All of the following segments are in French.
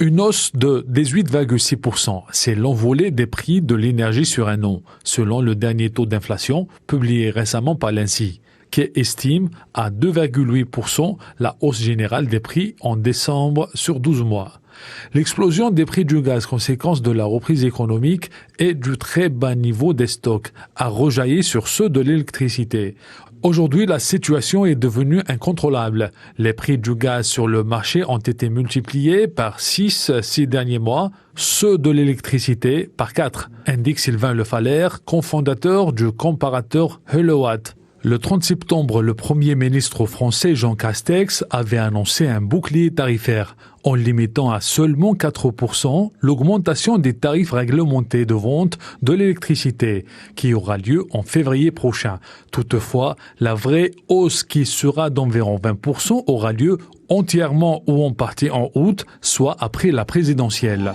Une hausse de 18,6%. C'est l'envolée des prix de l'énergie sur un an, selon le dernier taux d'inflation publié récemment par l'INSEE, qui estime à 2,8% la hausse générale des prix en décembre sur 12 mois. L'explosion des prix du gaz, conséquence de la reprise économique et du très bas niveau des stocks, a rejailli sur ceux de l'électricité. Aujourd'hui, la situation est devenue incontrôlable. Les prix du gaz sur le marché ont été multipliés par 6 ces derniers mois, ceux de l'électricité par 4, indique Sylvain Lefaller, cofondateur du comparateur Hellowatt. Le 30 septembre, le Premier ministre français Jean Castex avait annoncé un bouclier tarifaire en limitant à seulement 4% l'augmentation des tarifs réglementés de vente de l'électricité qui aura lieu en février prochain. Toutefois, la vraie hausse qui sera d'environ 20% aura lieu entièrement ou en partie en août, soit après la présidentielle.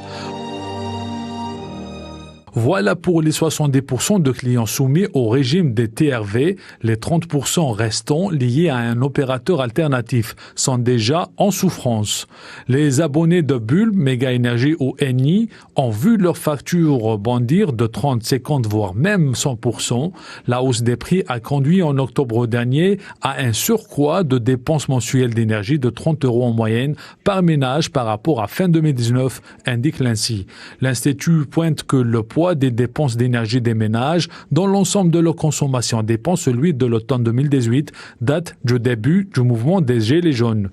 Voilà pour les 70% de clients soumis au régime des TRV. Les 30% restants liés à un opérateur alternatif sont déjà en souffrance. Les abonnés de Bulb, Méga Énergie ou Eni ont vu leur facture bondir de 30, 50 voire même 100%. La hausse des prix a conduit en octobre dernier à un surcroît de dépenses mensuelles d'énergie de 30 € en moyenne par ménage par rapport à fin 2019, indique l'INSEE. L'Institut pointe que le poids des dépenses d'énergie des ménages dans l'ensemble de leur consommation dépend celui de l'automne 2018, date du début du mouvement des Gilets jaunes.